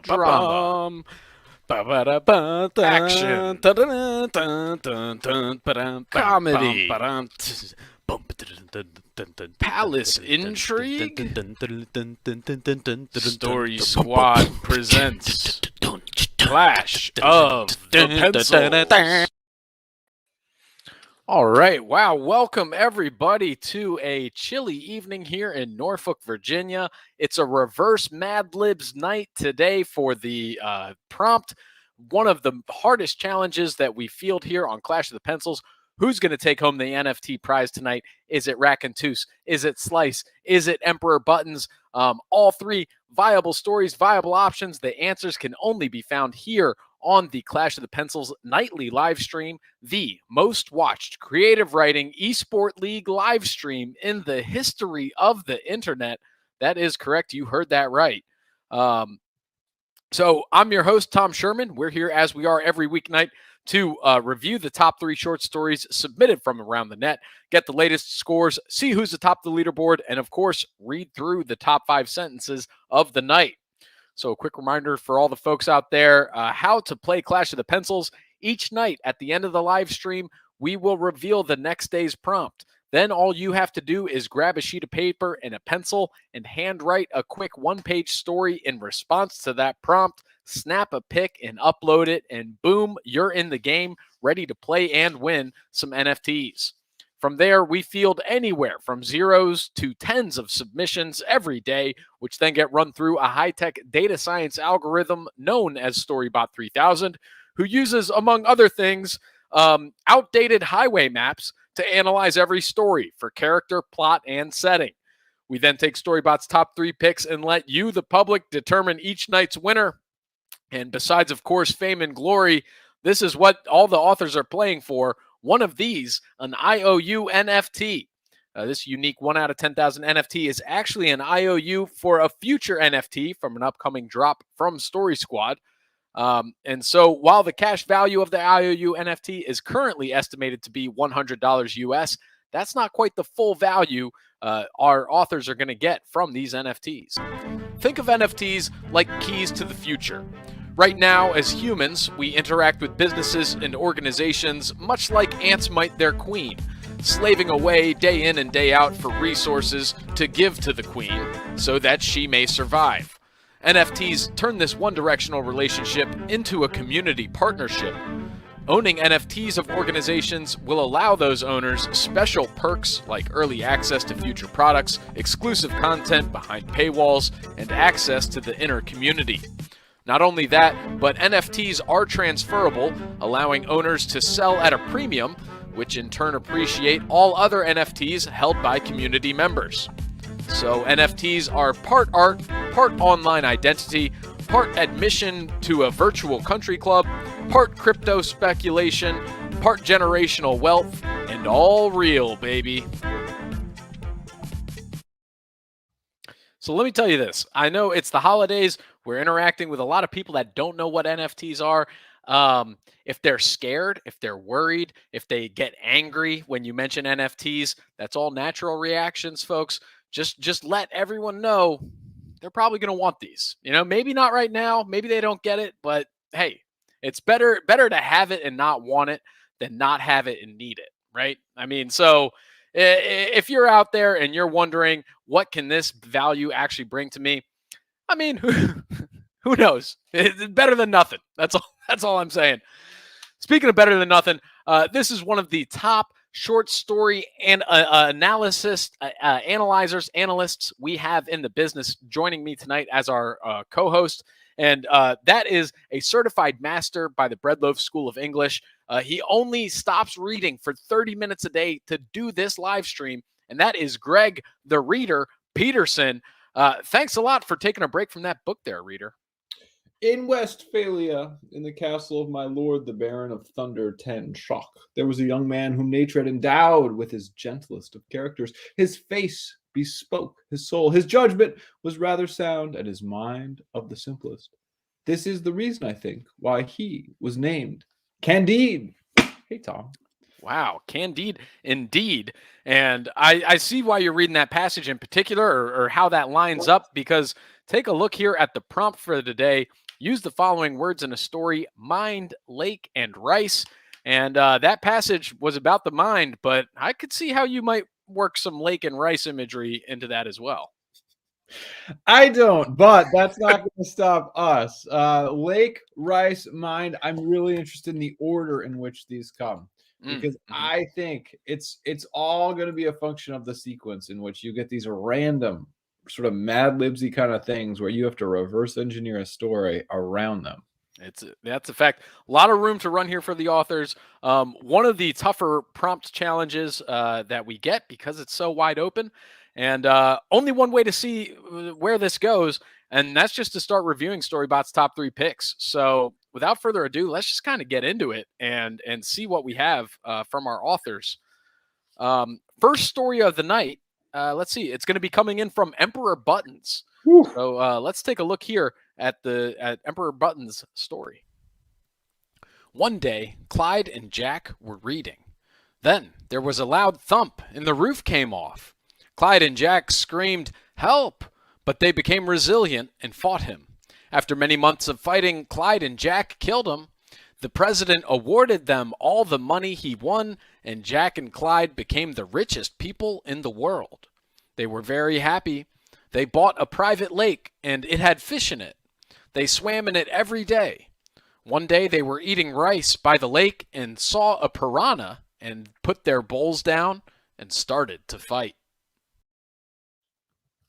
Drama. Action. Comedy. Palace intrigue. Story Squad presents Clash of the Pencils. All right. Wow. Welcome, everybody, to a chilly evening here in Norfolk, Virginia. It's a reverse Mad Libs night today for the prompt. One of the hardest challenges that we field here on Clash of the Pencils. Who's going to take home the NFT prize tonight? Is it Rack-and-Toos? Is it Slice? Is it Emperor Buttons? All three viable stories, viable options. The answers can only be found here on the Clash of the Pencils nightly live stream, the most watched creative writing esport league live stream in the history of the internet. That is correct. You heard that right. So I'm your host, Tom Sherman. We're here as we are every weeknight to review the top 3 short stories submitted from around the net, get the latest scores, see who's atop the leaderboard, and of course, read through the top 5 sentences of the night. So a quick reminder for all the folks out there, how to play Clash of the Pencils. Each night at the end of the live stream, we will reveal the next day's prompt. Then all you have to do is grab a sheet of paper and a pencil and handwrite a quick one-page story in response to that prompt, snap a pic and upload it, and boom, you're in the game, ready to play and win some NFTs. From there, we field anywhere from 0s to 10s of submissions every day, which then get run through a high-tech data science algorithm known as Storybot 3000, who uses, among other things, outdated highway maps to analyze every story for character, plot, and setting. We then take Storybot's top 3 picks and let you, the public, determine each night's winner. And besides, of course, fame and glory, this is what all the authors are playing for. One of these, an IOU NFT. This unique 1 out of 10,000 NFT is actually an IOU for a future NFT from an upcoming drop from Story Squad. And so while the cash value of the IOU NFT is currently estimated to be $100 US, that's not quite the full value our authors are going to get from these NFTs. Think of NFTs like keys to the future. Right now, as humans, we interact with businesses and organizations much like ants might their queen, slaving away day in and day out for resources to give to the queen so that she may survive. NFTs turn this one-directional relationship into a community partnership. Owning NFTs of organizations will allow those owners special perks like early access to future products, exclusive content behind paywalls, and access to the inner community. Not only that, but NFTs are transferable, allowing owners to sell at a premium, which in turn appreciate all other NFTs held by community members. So NFTs are part art, part online identity, part admission to a virtual country club, part crypto speculation, part generational wealth, and all real, baby. So let me tell you this. I know it's the holidays. We're interacting with a lot of people that don't know what NFTs are. If they're scared, if they're worried, if they get angry when you mention NFTs, that's all natural reactions, folks. Just let everyone know they're probably going to want these. You know, maybe not right now. Maybe they don't get it. But hey, it's better to have it and not want it than not have it and need it, right? I mean, so if you're out there and you're wondering, what can this value actually bring to me? I mean, who knows? It's better than nothing. That's all I'm saying. Speaking of better than nothing, this is one of the top short story and analysts we have in the business joining me tonight as our co-host. And that is a certified master by the Breadloaf School of English. He only stops reading for 30 minutes a day to do this live stream. And that is Greg, the Reader Peterson. Thanks a lot for taking a break from that book there, Reader. In Westphalia, in the castle of my lord, the Baron of Thunder Ten Shock, there was a young man whom nature had endowed with his gentlest of characters. His face bespoke his soul. His judgment was rather sound, and his mind of the simplest. This is the reason, I think, why he was named Candide. Hey, Tom. Wow, Candide, indeed. And I see why you're reading that passage in particular, or how that lines up, because take a look here at the prompt for today. Use the following words in a story: mind, lake, and rice. And that passage was about the mind, but I could see how you might work some lake and rice imagery into that as well. I don't, but that's not going to stop us. Lake, rice, mind. I'm really interested in the order in which these come, because I think it's all going to be a function of the sequence in which you get these random sort of Mad Libsy kind of things where you have to reverse engineer a story around them. That's a fact. A lot of room to run here for the authors. One of the tougher prompt challenges that we get, because it's so wide open, and only one way to see where this goes, and that's just to start reviewing Storybot's top 3 picks. So without further ado, let's just kind of get into it and see what we have from our authors. First story of the night. Let's see. It's going to be coming in from Emperor Buttons. Whew. So let's take a look here at Emperor Buttons' story. One day, Clyde and Jack were reading. Then there was a loud thump and the roof came off. Clyde and Jack screamed, "Help!" but they became resilient and fought him. After many months of fighting, Clyde and Jack killed him. The president awarded them all the money he won, and Jack and Clyde became the richest people in the world. They were very happy. They bought a private lake, and it had fish in it. They swam in it every day. One day they were eating rice by the lake and saw a piranha and put their bowls down and started to fight.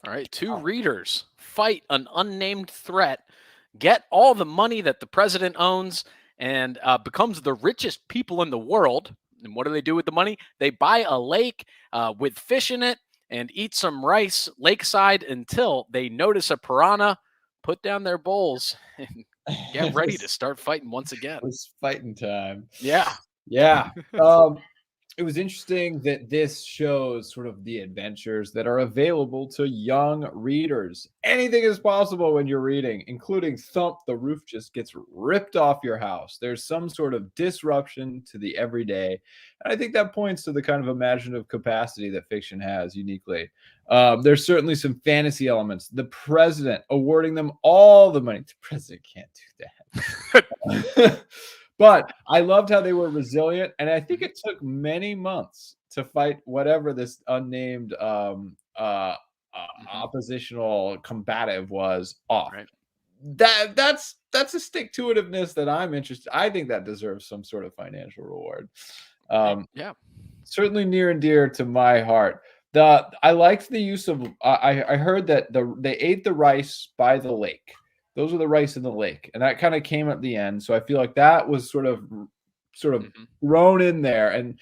All right, 2 readers fight an unnamed threat, get all the money that the president owns, and becomes the richest people in the world. And what do they do with the money? They buy a lake with fish in it and eat some rice lakeside until they notice a piranha, put down their bowls, and get ready to start fighting once again. It was fighting time. Yeah. It was interesting that this shows sort of the adventures that are available to young readers. Anything is possible when you're reading, including thump, the roof just gets ripped off your house. There's some sort of disruption to the everyday. And I think that points to the kind of imaginative capacity that fiction has uniquely. There's certainly some fantasy elements. The president awarding them all the money. The president can't do that. But I loved how they were resilient, and I think it took many months to fight whatever this unnamed oppositional combative was off. Right. That's a stick-to-itiveness that I'm interested. I think that deserves some sort of financial reward. Yeah. Certainly near and dear to my heart. I liked the use of. I heard that they ate the rice by the lake. Those were the rice in the lake, and that kind of came at the end. So I feel like that was sort of thrown in there, and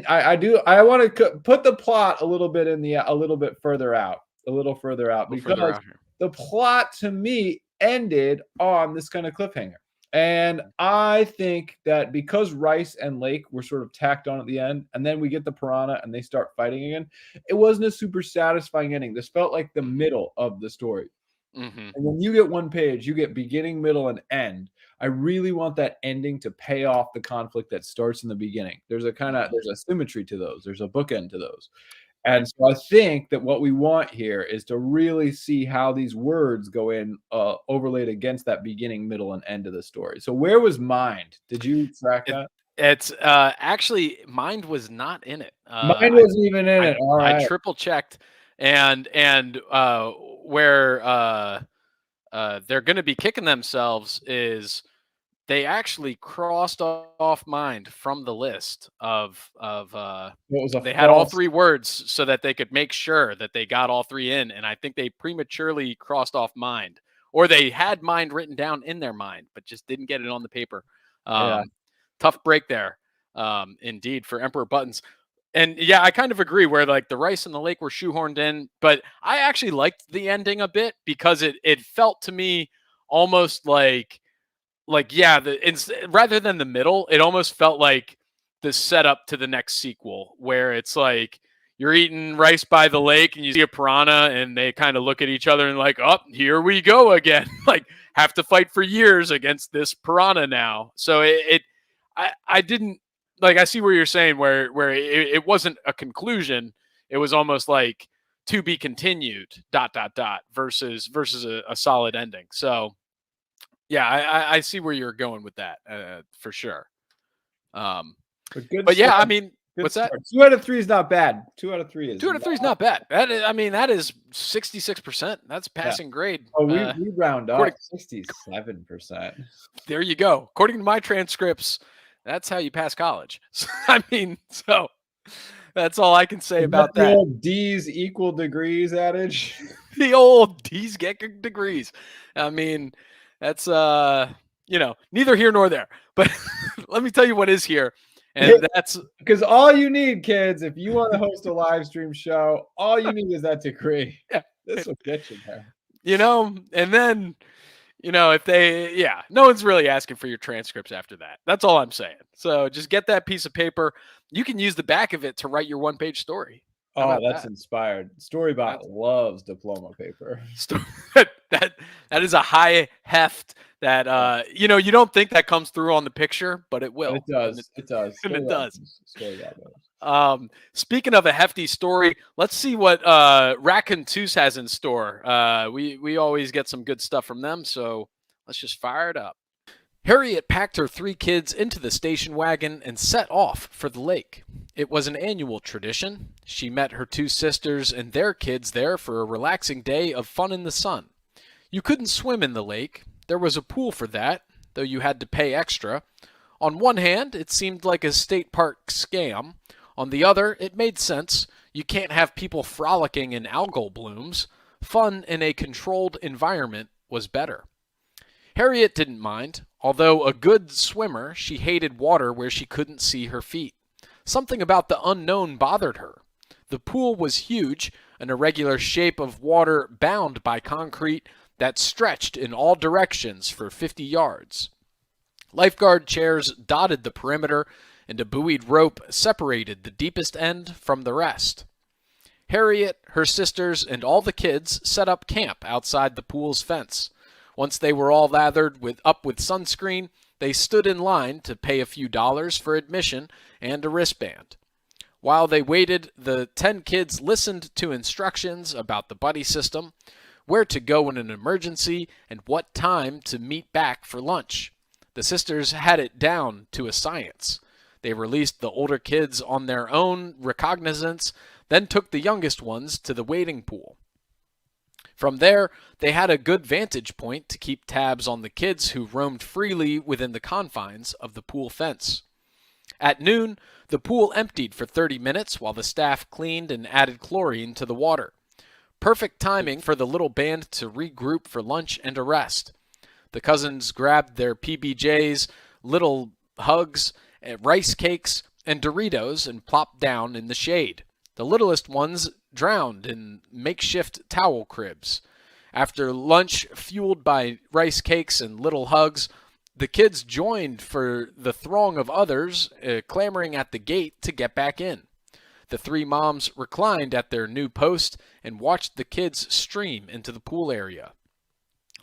I want to put the plot a little bit further out, because the plot to me ended on this kind of cliffhanger, and I think that because rice and lake were sort of tacked on at the end, and then we get the piranha and they start fighting again, it wasn't a super satisfying ending. This felt like the middle of the story. And when you get one page, you get beginning, middle, and end. I really want that ending to pay off the conflict that starts in the beginning. There's a symmetry to those. There's a bookend to those. And so I think that what we want here is to really see how these words go in overlaid against that beginning, middle, and end of the story. So where was mind? Did you track that? It's actually, mind was not in it. Mind wasn't even in it. All right. I triple checked, and where they're going to be kicking themselves is they actually crossed off mind from the list of they had all 3 words so that they could make sure that they got all 3 in, and I think they prematurely crossed off mind, or they had mind written down in their mind but just didn't get it on the paper. Tough break there, indeed, for Emperor Buttons. And yeah, I kind of agree where like the rice and the lake were shoehorned in, but I actually liked the ending a bit because it felt to me almost like rather than the middle, it almost felt like the setup to the next sequel, where it's like you're eating rice by the lake and you see a piranha and they kind of look at each other and like, oh, here we go again. Like, have to fight for years against this piranha now. So I didn't. Like, I see where you're saying where it wasn't a conclusion. It was almost like to be continued ... versus a solid ending. So yeah, I see where you're going with that for sure. But yeah, I mean, what's that? 2 out of 3 is not bad. 2 out of 3 is 2 out of 3 is not bad. That is, I mean, that is 66%. That's passing grade. Oh, we round up 67%. There you go. According to my transcripts, that's how you pass college. I mean, so that's all I can say about that. The old D's equal degrees adage. The old D's get degrees. I mean, that's neither here nor there. But let me tell you what is here. And that's because all you need, kids, if you want to host a live stream show, all you need is that degree. Yeah. This will get you there. And then, if no one's really asking for your transcripts after that. That's all I'm saying. So just get that piece of paper. You can use the back of it to write your one-page story. Oh, that's inspired. Storybot loves diploma paper. That is a high heft that you don't think that comes through on the picture, but it will. It does. It does. And it does. Storybot. Speaking of a hefty story, let's see what Raccoon Toos has in store. We always get some good stuff from them, so let's just fire it up. Harriet packed her 3 kids into the station wagon and set off for the lake. It was an annual tradition. She met her 2 sisters and their kids there for a relaxing day of fun in the sun. You couldn't swim in the lake. There was a pool for that, though you had to pay extra. On one hand, it seemed like a state park scam. On the other, it made sense. You can't have people frolicking in algal blooms. Fun in a controlled environment was better. Harriet didn't mind. Although a good swimmer, she hated water where she couldn't see her feet. Something about the unknown bothered her. The pool was huge, an irregular shape of water bound by concrete that stretched in all directions for 50 yards. Lifeguard chairs dotted the perimeter, and a buoyed rope separated the deepest end from the rest. Harriet, her sisters, and all the kids set up camp outside the pool's fence. Once they were all lathered up with sunscreen, they stood in line to pay a few dollars for admission and a wristband. While they waited, the 10 kids listened to instructions about the buddy system, where to go in an emergency, and what time to meet back for lunch. The sisters had it down to a science. They released the older kids on their own recognizance, then took the youngest ones to the wading pool. From there, they had a good vantage point to keep tabs on the kids who roamed freely within the confines of the pool fence. At noon, the pool emptied for 30 minutes while the staff cleaned and added chlorine to the water. Perfect timing for the little band to regroup for lunch and a rest. The cousins grabbed their PBJs, little hugs, rice cakes, and Doritos and plopped down in the shade. The littlest ones drowned in makeshift towel cribs. After lunch, fueled by rice cakes and little hugs, the kids joined for the throng of others clamoring at the gate to get back in. The 3 moms reclined at their new post and watched the kids stream into the pool area.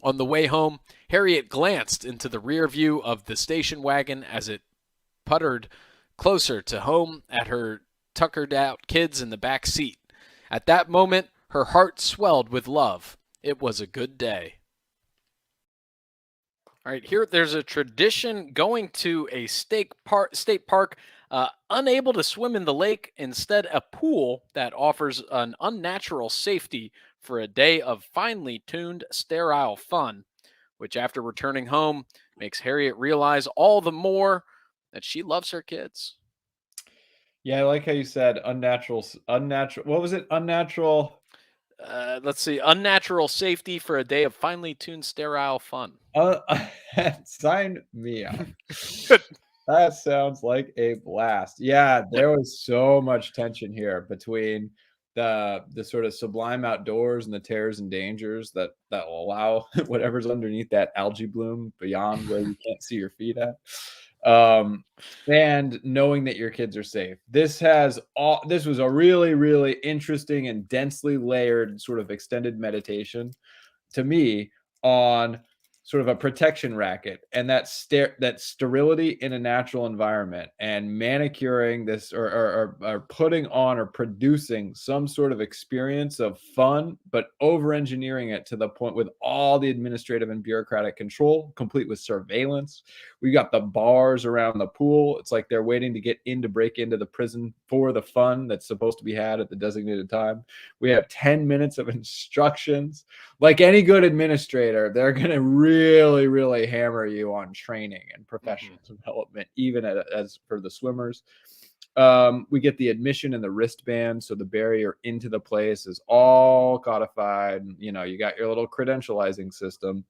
On the way home, Harriet glanced into the rear view of the station wagon as it puttered closer to home at her tuckered out kids in the back seat. At that moment, her heart swelled with love. It was a good day. All right, here there's a tradition going to a state park, unable to swim in the lake, instead a pool that offers an unnatural safety for a day of finely tuned sterile fun, which after returning home makes Harriet realize all the more that she loves her kids. Yeah, I like how you said unnatural. What was it? Unnatural. Let's see. Unnatural safety for a day of finely tuned sterile fun. Sign me up. That sounds like a blast. Yeah, there was so much tension here between the sort of sublime outdoors and the terrors and dangers that will allow whatever's underneath that algae bloom beyond where you can't see your feet at. And knowing that your kids are safe. This was a really, really interesting and densely layered sort of extended meditation to me on sort of a protection racket, and that sterility in a natural environment, and manicuring this, or putting on or producing some sort of experience of fun, but over engineering it to the point with all the administrative and bureaucratic control, complete with surveillance. We got the bars around the pool. It's like they're waiting to get in to break into the prison for the fun that's supposed to be had at the designated time. We have 10 minutes of instructions. Like any good administrator, they're going to really, really hammer you on training and professional development, even as for the swimmers. We get the admission and the wristband, so the barrier into the place is all codified. You know, you got your little credentializing system.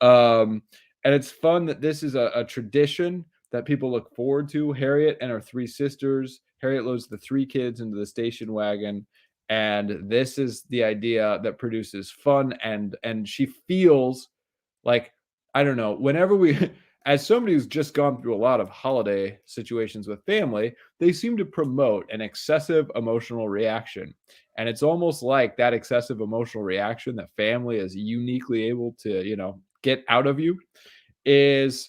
And it's fun that this is a tradition that people look forward to. Harriet and her three sisters. Harriet loads the three kids into the station wagon, and this is the idea that produces fun, and she feels like, I don't know, whenever we as somebody who's just gone through a lot of holiday situations with family, they seem to promote an excessive emotional reaction. And it's almost like that excessive emotional reaction that family is uniquely able to, you know, get out of you is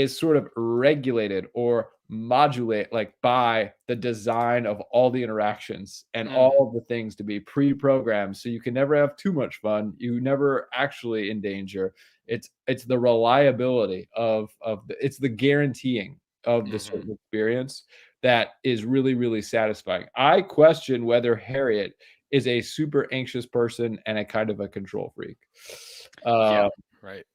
sort of regulated or modulate like by the design of all the interactions and all of the things to be pre-programmed, so you can never have too much fun, you never actually in danger. It's the reliability of it's the guaranteeing of the sort of experience that is really, really satisfying. I question whether Harriet is a super anxious person and a kind of a control freak. Yeah, right.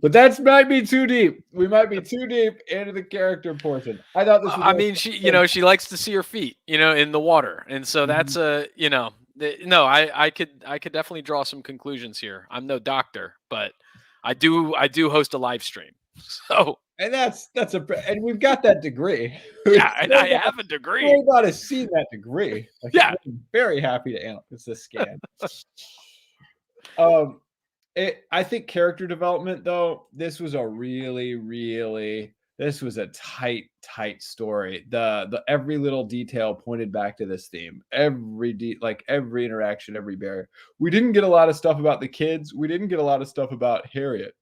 But that might be too deep. We might be too deep into the character portion. I thought this was. I mean, she likes to see her feet, in the water, and so that's no. I could definitely draw some conclusions here. I'm no doctor, but I do host a live stream, so. And and we've got that degree. Yeah, and I have a degree. Everybody see that degree. Like, yeah, I'm very happy to analyze this scan. I think character development, though, this was a this was a tight story. The every little detail pointed back to this theme. Every interaction, every barrier. We didn't get a lot of stuff about the kids. We didn't get a lot of stuff about Harriet,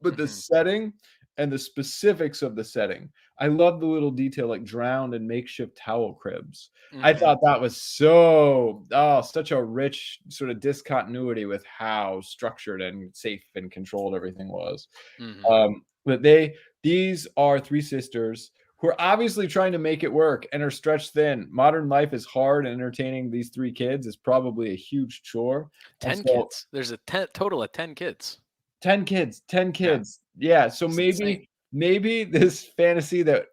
but the setting and the specifics of the setting. I love the little detail, like drowned and makeshift towel cribs. I thought that was such a rich sort of discontinuity with how structured and safe and controlled everything was. But these are three sisters who are obviously trying to make it work and are stretched thin. Modern life is hard, and entertaining these three kids is probably a huge chore. 10 kids. There's a total of 10 kids. 10 kids. Yeah. So maybe this fantasy that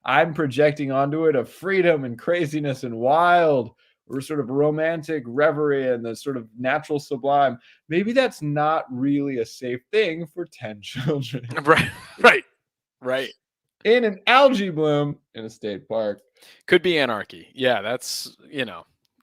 I'm projecting onto it of freedom and craziness and wild, or sort of romantic reverie and the sort of natural sublime, maybe that's not really a safe thing for 10 children. Right. In an algae bloom in a state park. Could be anarchy. Yeah, that's,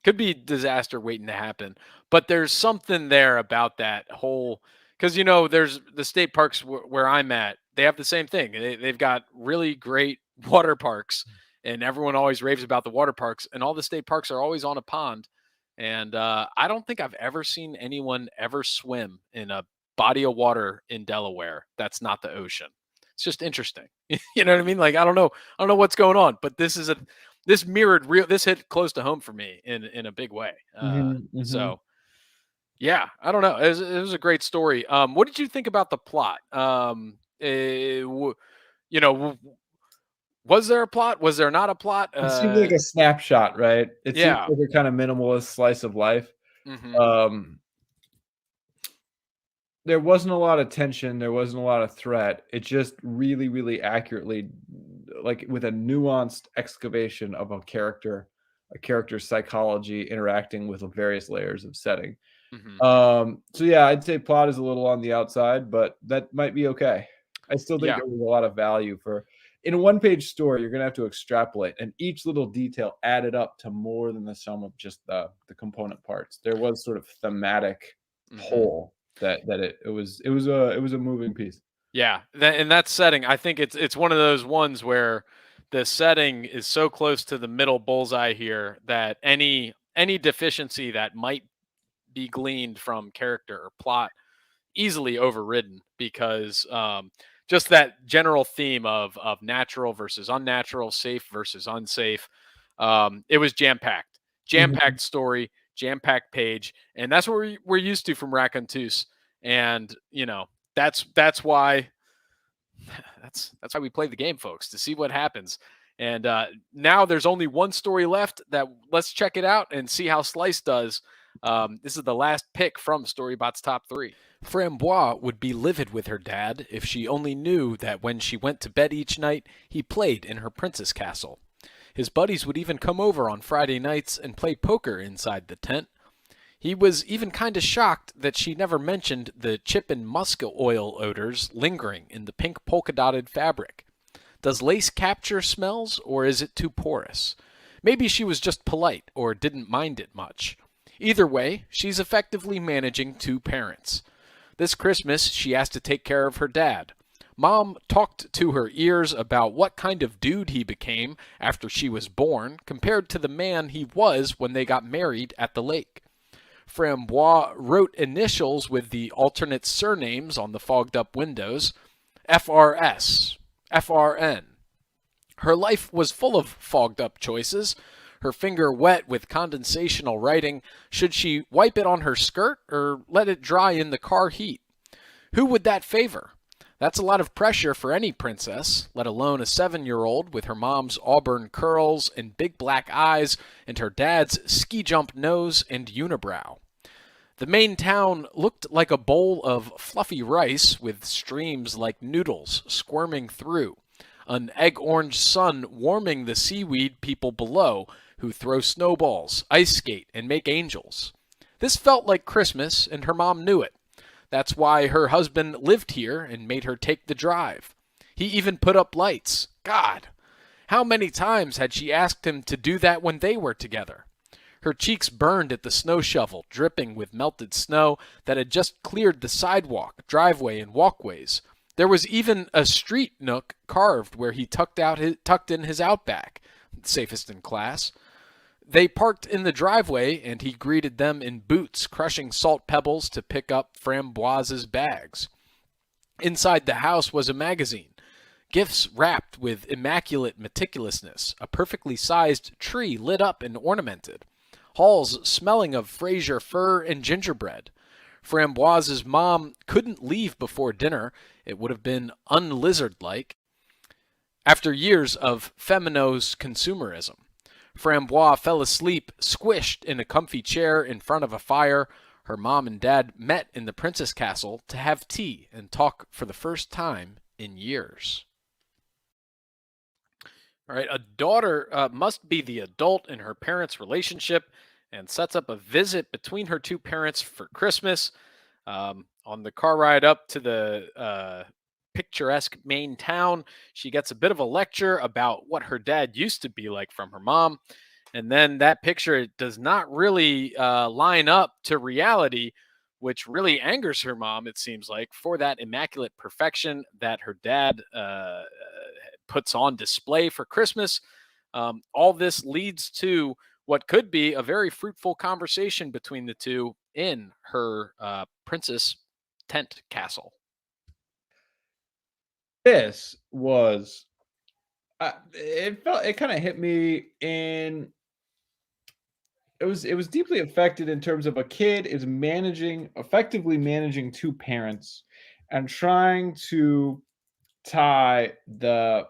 could be disaster waiting to happen. But there's something there about that whole, because, there's the state parks where I'm at, they have the same thing. They've got really great water parks, and everyone always raves about the water parks, and all the state parks are always on a pond. And I don't think I've ever seen anyone ever swim in a body of water in Delaware that's not the ocean. It's just interesting. You know what I mean? Like, I don't know what's going on, but this hit close to home for me in a big way. So yeah, I don't know. It was a great story. What did you think about the plot? Was there a plot? Was there not a plot? It seemed like a snapshot, right? It seemed like a kind of minimalist slice of life. There wasn't a lot of tension. There wasn't a lot of threat. It just really, really accurately, like with a nuanced excavation of a character's psychology interacting with various layers of setting. So yeah, I'd say plot is a little on the outside, but that might be okay. I still think there was a lot of value in a one-page story. You're gonna have to extrapolate, and each little detail added up to more than the sum of just the component parts. There was sort of thematic whole that it was a moving piece. Yeah, in that setting, I think it's one of those ones where the setting is so close to the middle bullseye here that any deficiency that might be gleaned from character or plot, easily overridden because just that general theme of natural versus unnatural, safe versus unsafe. It was jam packed story, jam packed page, and that's what we're used to from Racontus. And that's why that's why we play the game, folks, to see what happens. And now there's only one story left. Let's check it out and see how Slice does. This is the last pick from Storybot's top 3. Framboise would be livid with her dad if she only knew that when she went to bed each night, he played in her princess castle. His buddies would even come over on Friday nights and play poker inside the tent. He was even kind of shocked that she never mentioned the chip and musk oil odors lingering in the pink polka-dotted fabric. Does lace capture smells, or is it too porous? Maybe she was just polite or didn't mind it much. Either way, she's effectively managing 2 parents. This Christmas, she has to take care of her dad. Mom talked to her ears about what kind of dude he became after she was born compared to the man he was when they got married at the lake. Framboise wrote initials with the alternate surnames on the fogged-up windows, FRS, FRN. Her life was full of fogged-up choices, her finger wet with condensational writing. Should she wipe it on her skirt or let it dry in the car heat? Who would that favor? That's a lot of pressure for any princess, let alone a 7-year-old with her mom's auburn curls and big black eyes and her dad's ski-jump nose and unibrow. The main town looked like a bowl of fluffy rice with streams like noodles squirming through, an egg-orange sun warming the seaweed people below who throw snowballs, ice skate, and make angels. This felt like Christmas, and her mom knew it. That's why her husband lived here and made her take the drive. He even put up lights. God, how many times had she asked him to do that when they were together? Her cheeks burned at the snow shovel, dripping with melted snow that had just cleared the sidewalk, driveway, and walkways. There was even a street nook carved where he tucked in his Outback, safest in class. They parked in the driveway, and he greeted them in boots, crushing salt pebbles to pick up Framboise's bags. Inside the house was a magazine, gifts wrapped with immaculate meticulousness, a perfectly sized tree lit up and ornamented, halls smelling of Fraser fir and gingerbread. Framboise's mom couldn't leave before dinner. It would have been unlizard-like. After years of Femino's consumerism, Framboise fell asleep, squished in a comfy chair in front of a fire. Her mom and dad met in the princess castle to have tea and talk for the first time in years. All right, a daughter must be the adult in her parents' relationship and sets up a visit between her 2 parents for Christmas. On the car ride up to the picturesque main town, she gets a bit of a lecture about what her dad used to be like from her mom. And then that picture does not really line up to reality, which really angers her mom, it seems like, for that immaculate perfection that her dad puts on display for Christmas. All this leads to what could be a very fruitful conversation between the two in her princess tent castle. This was it kind of hit me in it was deeply affected in terms of a kid is effectively managing 2 parents and trying to tie the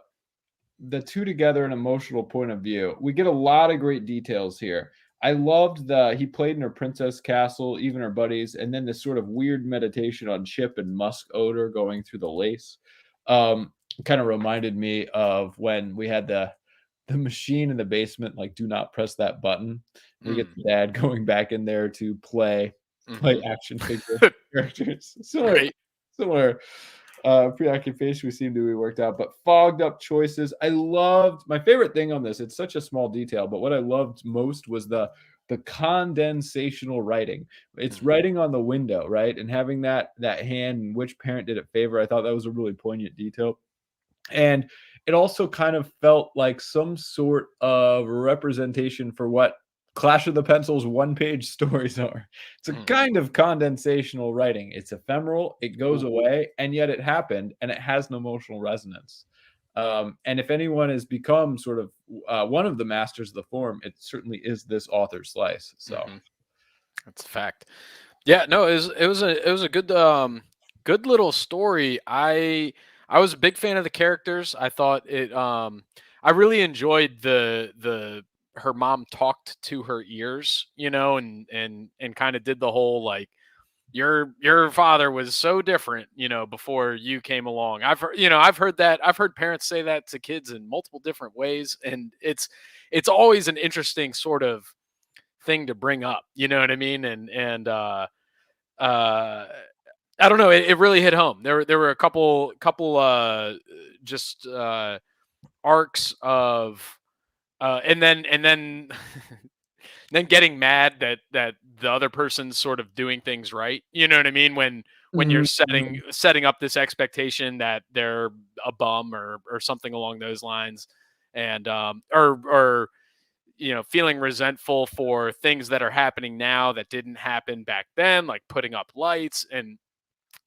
2 together an emotional point of view. We get a lot of great details here. I loved he played in her princess castle, even her buddies, and then this sort of weird meditation on chip and musk odor going through the lace. Kind of reminded me of when we had the machine in the basement, like do not press that button. We get the dad going back in there to play action figure characters. Similar preoccupation we seem to be worked out, but fogged up choices. I loved my favorite thing on this. It's such a small detail, but what I loved most was the condensational writing. It's writing on the window, right? And having that hand and which parent did it favor. I thought that was a really poignant detail. And it also kind of felt like some sort of representation for what Clash of the Pencils one-page stories are. It's a kind of condensational writing. It's ephemeral, it goes away, and yet it happened, and it has an emotional resonance. And if anyone has become sort of one of the masters of the form, it certainly is this author Slice. So that's a fact. Yeah, no, it was a good little story. I was a big fan of the characters. I thought I really enjoyed the her mom talked to her ears, and kind of did the whole like your father was so different, before you came along. I've heard that. I've heard parents say that to kids in multiple different ways, and it's always an interesting sort of thing to bring up, you know what I mean? And uh I don't know, it really hit home. There were a couple just arcs of and then then getting mad that the other person's sort of doing things right. You know what I mean? When you're setting up this expectation that they're a bum or something along those lines, and or feeling resentful for things that are happening now that didn't happen back then, like putting up lights. And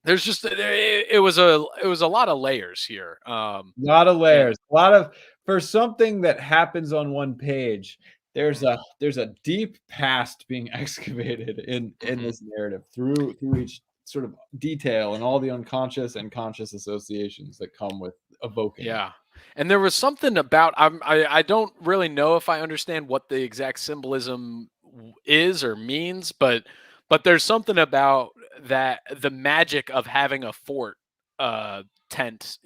there's just it was a lot of layers here. lot of And layers, a lot of for something that happens on one page. There's a deep past being excavated in this narrative through each sort of detail and all the unconscious and conscious associations that come with evoking it. yeah. And there was something about I don't really know if I understand what the exact symbolism is or means, but there's something about that the magic of having a fort tent,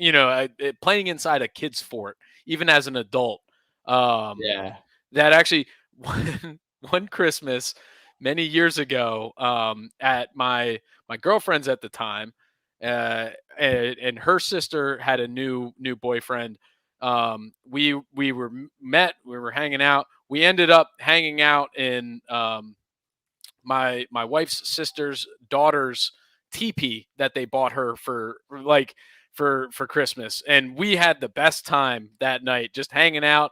playing inside a kid's fort, even as an adult. Um, Yeah. that actually one Christmas many years ago, at my girlfriend's at the time, and her sister had a new boyfriend. We were met, we were hanging out. We ended up hanging out in my wife's sister's daughter's teepee that they bought her for Christmas, and we had the best time that night, just hanging out,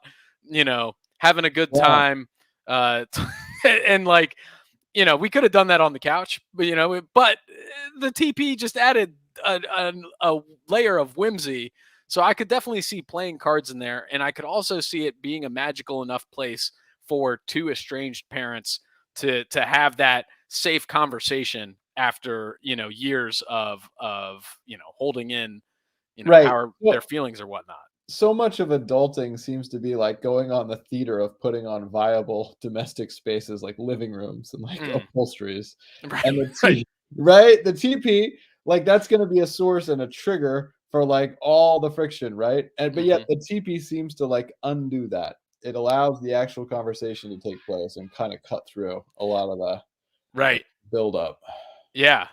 having a good Wow. time. Uh, and like, we could have done that on the couch, but the TP just added a layer of whimsy. So I could definitely see playing cards in there, and I could also see it being a magical enough place for two estranged parents to have that safe conversation after years of holding in Right. how their Well, feelings or whatnot. so much of adulting seems to be like going on the theater of putting on viable domestic spaces like living rooms and like Mm, upholsteries. right, And the right. right? The TP, like that's gonna be a source and a trigger for like all the friction, right? And but yet Hmm. the TP seems to like undo that. It allows the actual conversation to take place and kind of cut through a lot of the Right. build up. Yeah.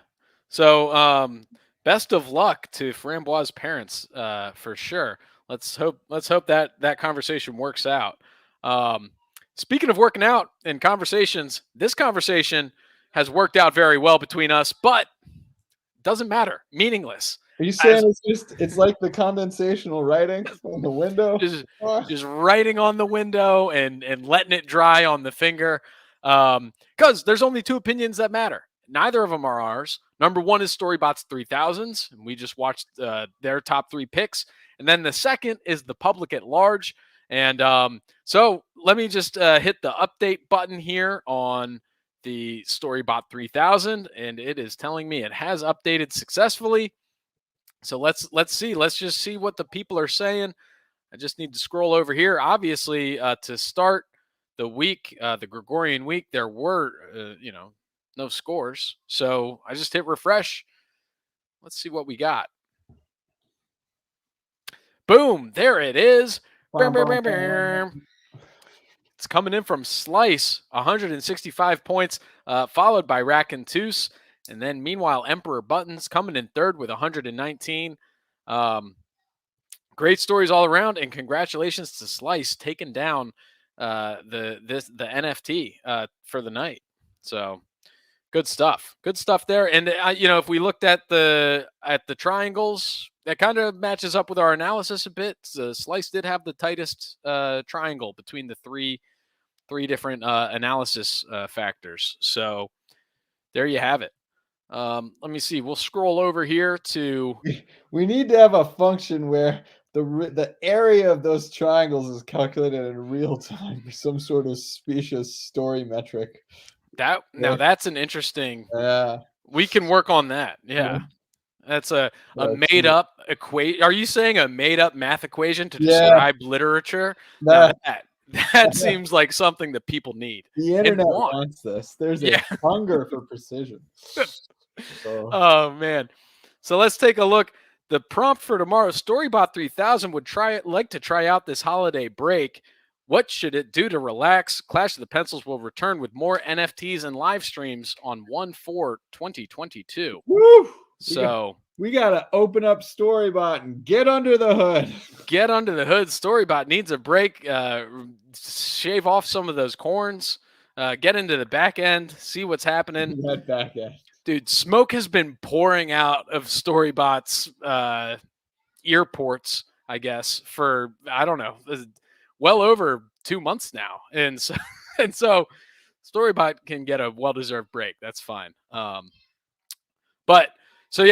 So, best of luck to Frambois' parents, for sure. Let's hope that conversation works out. Um, Speaking of working out and conversations, this conversation has worked out very well between us, but doesn't matter, meaningless. Are you As saying it's like the condensational writing on the window? just Ah. just writing on the window and letting it dry on the finger, because there's only two opinions that matter. Neither of them are ours. Number one is Storybot's 3000s, and we just watched their top three picks. And then the second is the public at large. And so let me just hit the update button here on the Storybot 3000, and it is telling me it has updated successfully. So let's see. Let's just see what the people are saying. I just need to scroll over here. Obviously, to start the week, the Gregorian week, there were, no scores. So I just hit refresh. Let's see what we got. Boom, there it is. Bam, Bum, bam, bum, bam, bum. bam. It's coming in from Slice, 165 points, followed by Rack and Toos. And then meanwhile, Emperor Buttons coming in third with 119. Great stories all around, and congratulations to Slice taking down the NFT for the night. So good stuff there. And if we looked at the triangles, that kind of matches up with our analysis a bit. Slice did have the tightest triangle between the three different analysis factors. So there you have it. Let me see. We'll scroll over here to. We need to have a function where the area of those triangles is calculated in real time for some sort of specious story metric. Now that's an interesting. Yeah. We can work on that. Yeah. That's a made up equation. Are you saying a made up math equation to describe literature? Now that seems like something that people need. The internet wants this. There's a hunger for precision. Oh man. So let's take a look. The prompt for tomorrow's Storybot 3000 would like to try out this holiday break. What should it do to relax? Clash of the Pencils will return with more NFTs and live streams on 1/4/2022. Woo! So we gotta open up Storybot and get under the hood. Get under the hood. Storybot needs a break. Shave off some of those corns. Get into the back end. See what's happening. That back end. Dude, smoke has been pouring out of Storybot's ear ports, I guess, for, I don't know, well over 2 months now. And so Storybot can get a well-deserved break. That's fine. But so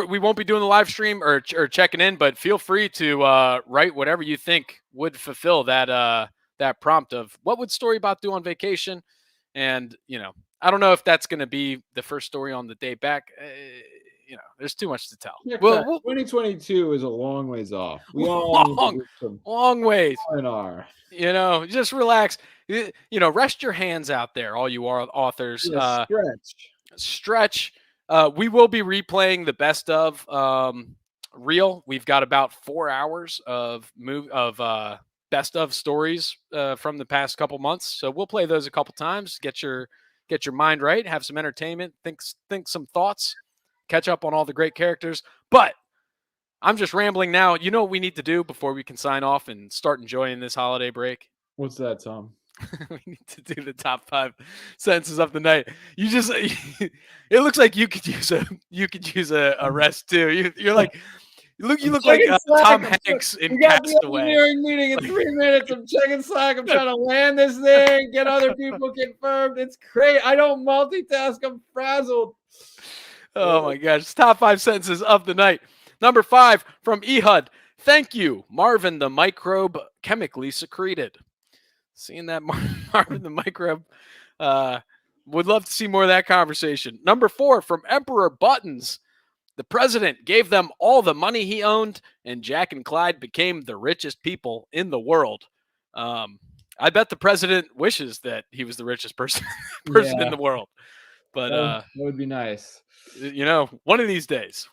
we won't be doing the live stream or checking in, but feel free to write whatever you think would fulfill that prompt of what would Storybot do on vacation. And, I don't know if that's going to be the first story on the day back. There's too much to tell. Yeah, 2022 is a long ways off. We all long ways. Just relax. Rest your hands out there, all you authors. Stretch. We will be replaying the best of reel. We've got about 4 hours of best of stories from the past couple months. So we'll play those a couple times. Get your mind right, have some entertainment, think some thoughts, catch up on all the great characters. But I'm just rambling now. You know what we need to do before we can sign off and start enjoying this holiday break? What's that, Tom? We need to do the top 5 sentences of the night. It looks like you could use a rest too. You're like, you look like Tom Hanks in Castaway. We got the engineering meeting in 3 minutes. I'm checking Slack. I'm trying to land this thing, get other people confirmed. It's crazy. I don't multitask. I'm frazzled. Oh my gosh. Top 5 sentences of the night. Number 5 from Ehud. Thank you, Marvin the microbe chemically secreted. Seeing that Marvin the microbe. Would love to see more of that conversation. Number 4 from Emperor Buttons. The president gave them all the money he owned, and Jack and Clyde became the richest people in the world. I bet the president wishes that he was the richest person in the world. But that would be nice. One of these days.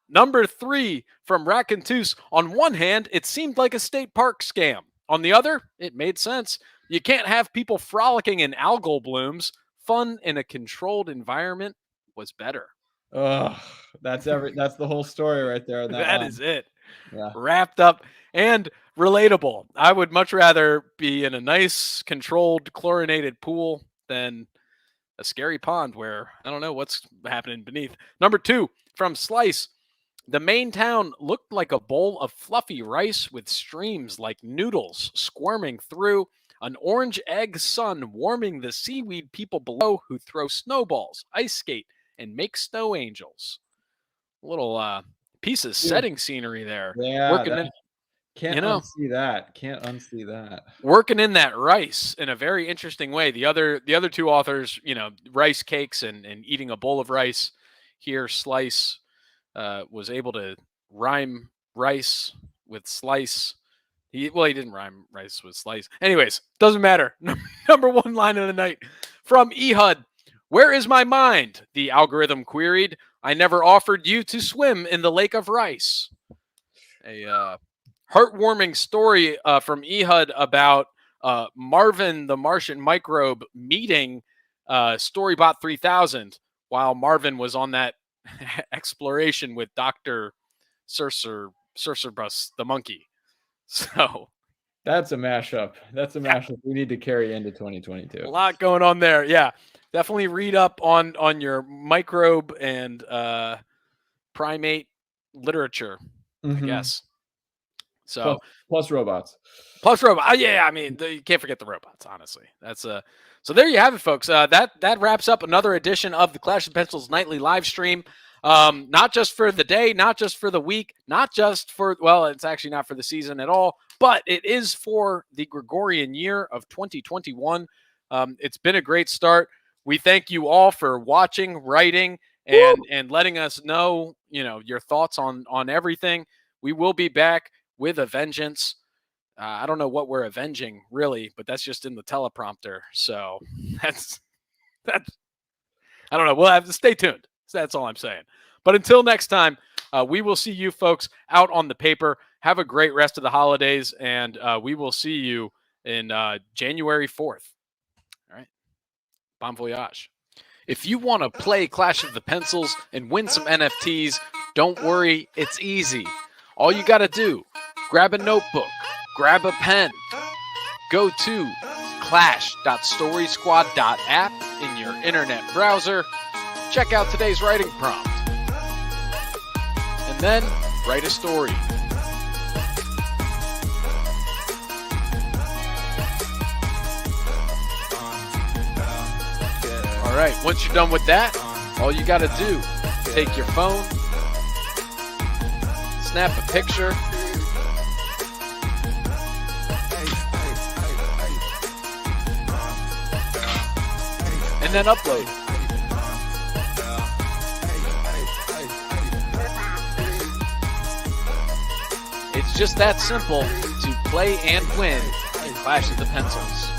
Number 3 from Racontus. On one hand, it seemed like a state park scam. On the other, it made sense. You can't have people frolicking in algal blooms. Fun in a controlled environment was better. That's the whole story right there. That is it. Yeah. Wrapped up and relatable. I would much rather be in a nice, controlled, chlorinated pool than a scary pond where I don't know what's happening beneath. Number 2 from Slice. The main town looked like a bowl of fluffy rice with streams like noodles squirming through, an orange egg sun warming the seaweed people below who throw snowballs, ice skate, and make snow angels. A little piece of setting scenery there. Yeah, can't unsee that. Working in that rice in a very interesting way. The other 2 authors, rice cakes and eating a bowl of rice. Here, Slice was able to rhyme rice with slice. He didn't rhyme rice with slice. Anyways, doesn't matter. Number 1 line of the night from Ehud. Where is my mind? The algorithm queried. I never offered you to swim in the lake of rice. A heartwarming story from Ehud about Marvin the Martian microbe meeting Storybot 3000 while Marvin was on that exploration with Dr. Cercerbus the monkey. So that's a mashup. We need to carry into 2022. A lot going on there. Yeah. Definitely read up on your microbe and primate literature, I guess. So plus robots. Plus robot. Yeah, I mean, you can't forget the robots, honestly. That's so there you have it, folks. That wraps up another edition of the Clash of Pencils nightly live stream. Not just for the day, not just for the week, not just for, well, it's actually not for the season at all, but it is for the Gregorian year of 2021. It's been a great start. We thank you all for watching, writing, and letting us know, your thoughts on everything. We will be back with a vengeance. I don't know what we're avenging, really, but that's just in the teleprompter. So that's I don't know. We'll have to stay tuned. So that's all I'm saying. But until next time, we will see you folks out on the paper. Have a great rest of the holidays, and we will see you in January 4th. All right. Bon voyage. If you want to play Clash of the Pencils and win some NFTs, don't worry. It's easy. All you got to do, grab a notebook, grab a pen, go to clash.storysquad.app in your internet browser, check out today's writing prompt, and then write a story. All right, once you're done with that, all you got to do, take your phone, snap a picture, and then upload. It's just that simple to play and win in Clash of the Pencils.